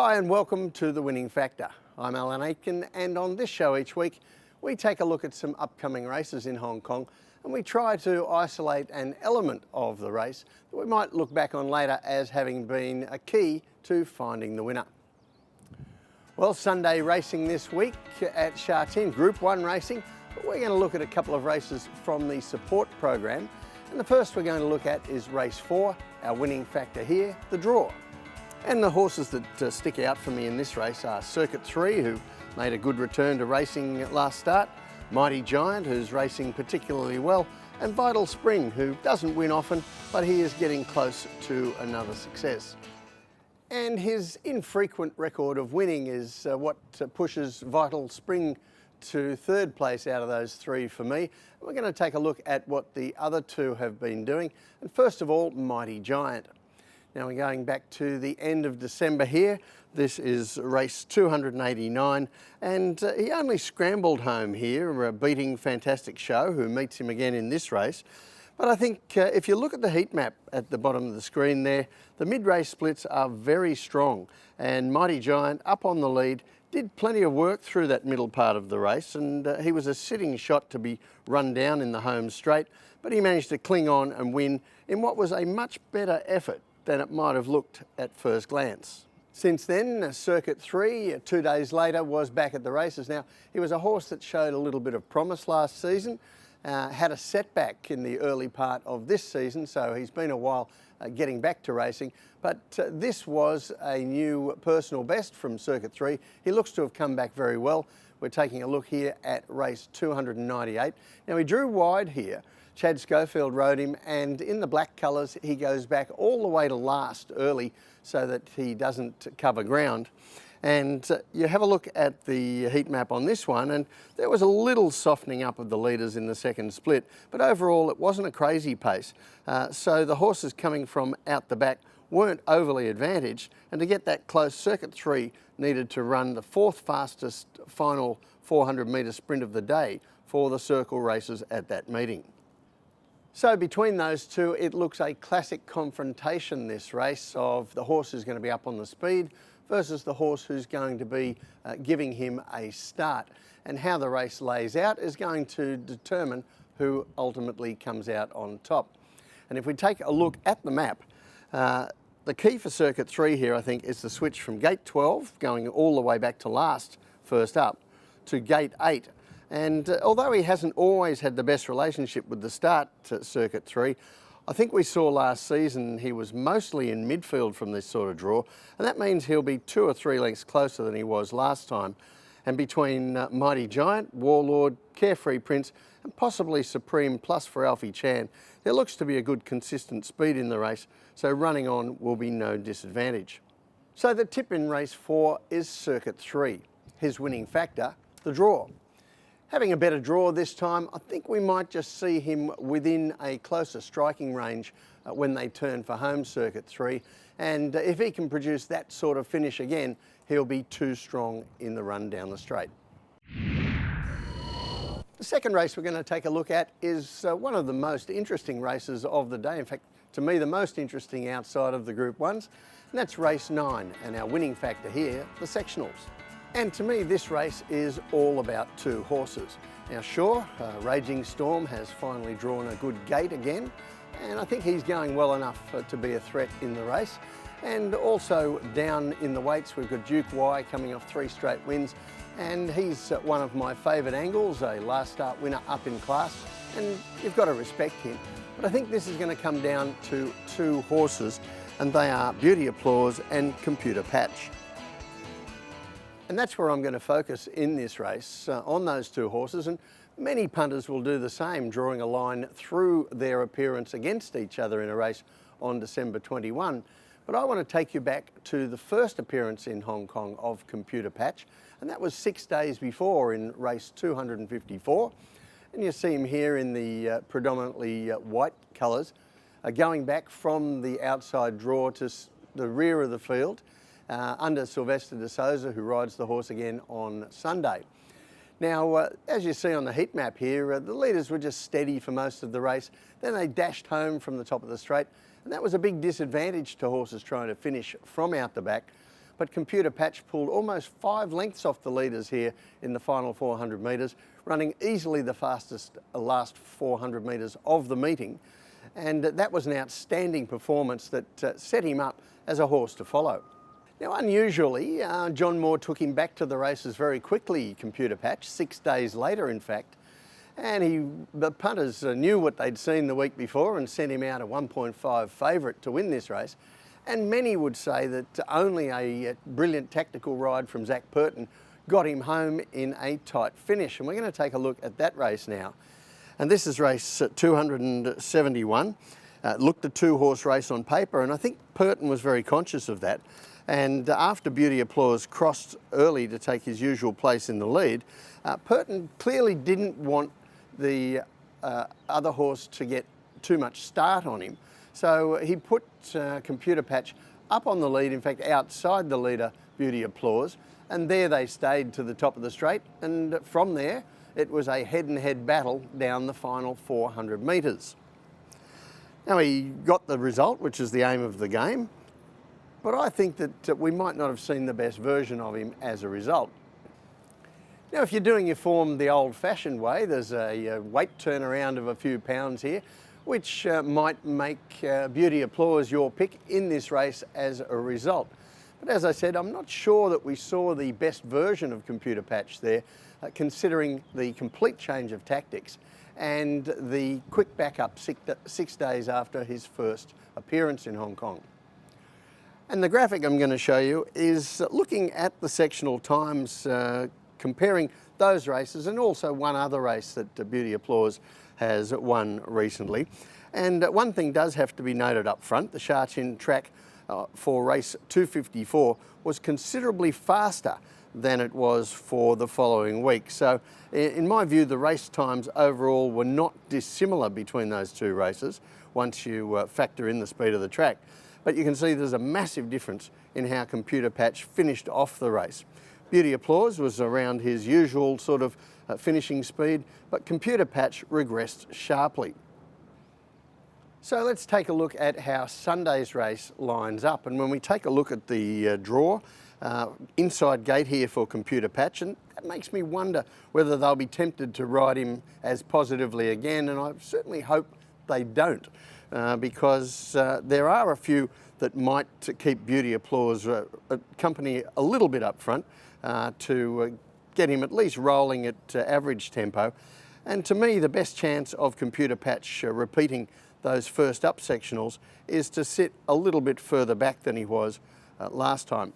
Hi and welcome to The Winning Factor. I'm Alan Aitken, and on this show each week we take a look at some upcoming races in Hong Kong and we try to isolate an element of the race that we might look back on later as having been a key to finding the winner. Well, Sunday racing this week at Sha Tin, Group 1 racing, but we're going to look at a couple of races from the support program. And the first we're going to look at is race 4, our winning factor here, the draw. And the horses that stick out for me in this race are Circuit 3, who made a good return to racing at last start, Mighty Giant, who's racing particularly well, and Vital Spring, who doesn't win often, but he is getting close to another success. And his infrequent record of winning is what pushes Vital Spring to third place out of those three for me. We're going to take a look at what the other two have been doing. And first of all, Mighty Giant. Now we're going back to the end of December here. This is race 289, and he only scrambled home here, beating Fantastic Show, who meets him again in this race. But I think if you look at the heat map at the bottom of the screen there, the mid-race splits are very strong, and Mighty Giant up on the lead did plenty of work through that middle part of the race, and he was a sitting shot to be run down in the home straight, but he managed to cling on and win in what was a much better effort than it might have looked at first glance. Since then, Circuit 3, 2 days later, was back at the races. Now, he was a horse that showed a little bit of promise last season, had a setback in the early part of this season, so he's been a while getting back to racing. But this was a new personal best from Circuit 3. He looks to have come back very well. We're taking a look here at race 298. Now, he drew wide here. Chad Schofield rode him, and in the black colours he goes back all the way to last early so that he doesn't cover ground. And you have a look at the heat map on this one, and there was a little softening up of the leaders in the second split, but overall it wasn't a crazy pace. So the horses coming from out the back weren't overly advantaged, and to get that close, Circuit 3 needed to run the fourth fastest final 400 metre sprint of the day for the circle races at that meeting. So between those two, it looks a classic confrontation, this race, of the horse who's going to be up on the speed versus the horse who's going to be giving him a start. And how the race lays out is going to determine who ultimately comes out on top. And if we take a look at the map, the key for Circuit 3 here, I think, is the switch from gate 12, going all the way back to last, first up, to gate 8. And although he hasn't always had the best relationship with the start to Circuit 3, I think we saw last season he was mostly in midfield from this sort of draw, and that means he'll be 2 or 3 lengths closer than he was last time. And between Mighty Giant, Warlord, Carefree Prince, and possibly Supreme Plus for Alfie Chan, there looks to be a good consistent speed in the race, so running on will be no disadvantage. So the tip in race 4 is Circuit 3. His winning factor, the draw. Having a better draw this time, I think we might just see him within a closer striking range when they turn for home Circuit 3. And if he can produce that sort of finish again, he'll be too strong in the run down the straight. The second race we're going to take a look at is one of the most interesting races of the day. In fact, to me, the most interesting outside of the Group 1s. And that's race 9, and our winning factor here, the sectionals. And to me, this race is all about two horses. Now, sure, Raging Storm has finally drawn a good gate again, and I think he's going well enough to be a threat in the race. And also down in the weights, we've got Duke Y coming off 3 straight wins, and he's one of my favourite angles, a last start winner up in class, and you've got to respect him. But I think this is going to come down to two horses, and they are Beauty Applause and Computer Patch. And that's where I'm going to focus in this race, on those two horses, and many punters will do the same, drawing a line through their appearance against each other in a race on December 21. But I want to take you back to the first appearance in Hong Kong of Computer Patch, and that was 6 days before in race 254. And you see him here in the predominantly white colours, going back from the outside draw to the rear of the field, under Sylvester de Souza, who rides the horse again on Sunday. Now, as you see on the heat map here, the leaders were just steady for most of the race. Then they dashed home from the top of the straight, and that was a big disadvantage to horses trying to finish from out the back. but Computer Patch pulled almost 5 lengths off the leaders here in the final 400 metres, running easily the fastest last 400 metres of the meeting. And that was an outstanding performance that set him up as a horse to follow. Now, unusually, John Moore took him back to the races very quickly, Computer Patch, 6 days later in fact. And the punters knew what they'd seen the week before and sent him out a 1.5 favourite to win this race. And many would say that only a brilliant tactical ride from Zac Purton got him home in a tight finish. And we're going to take a look at that race now. And this is race 271. Looked a 2-horse race on paper, and I think Purton was very conscious of that. And after Beauty Applause crossed early to take his usual place in the lead, Purton clearly didn't want the other horse to get too much start on him. So he put Computer Patch up on the lead, in fact outside the leader, Beauty Applause, and there they stayed to the top of the straight, and from there it was a head-and-head battle down the final 400 metres. Now, he got the result, which is the aim of the game, but I think that we might not have seen the best version of him as a result. Now, if you're doing your form the old-fashioned way, there's a weight turnaround of a few pounds here, which might make Beauty Applause your pick in this race as a result. But as I said, I'm not sure that we saw the best version of Computer Patch there, considering the complete change of tactics and the quick backup 6 days after his first appearance in Hong Kong. And the graphic I'm going to show you is looking at the sectional times, comparing those races and also one other race that Beauty Applause has won recently. And one thing does have to be noted up front: the Sha Tin track for race 254 was considerably faster than it was for the following week. So in my view, the race times overall were not dissimilar between those two races once you factor in the speed of the track. But you can see there's a massive difference in how Computer Patch finished off the race. Beauty Applause was around his usual sort of finishing speed, but Computer Patch regressed sharply. So let's take a look at how Sunday's race lines up. And when we take a look at the draw, inside gate here for Computer Patch, and that makes me wonder whether they'll be tempted to ride him as positively again, and I certainly hope they don't, because there are a few that might keep Beauty Applause company a little bit up front to get him at least rolling at average tempo. And to me, the best chance of Computer Patch repeating those first up sectionals is to sit a little bit further back than he was last time.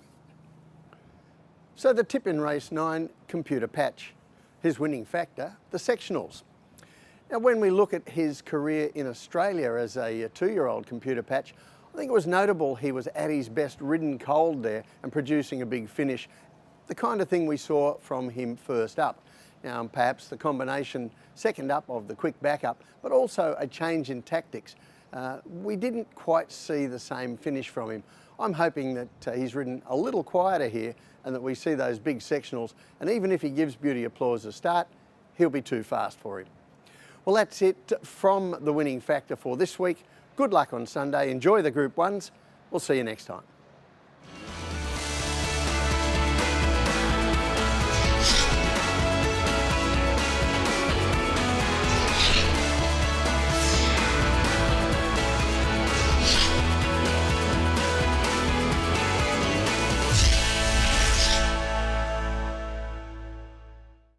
So the tip in race 9, Computer Patch. His winning factor, the sectionals. Now, when we look at his career in Australia as a 2-year-old Computer Patch, I think it was notable he was at his best ridden cold there and producing a big finish, the kind of thing we saw from him first up. Now, perhaps the combination second up of the quick backup, but also a change in tactics. We didn't quite see the same finish from him. I'm hoping that he's ridden a little quieter here and that we see those big sectionals, and even if he gives Beauty Applause a start, he'll be too fast for him. Well, that's it from the winning factor for this week. Good luck on Sunday. Enjoy the Group 1s. We'll see you next time.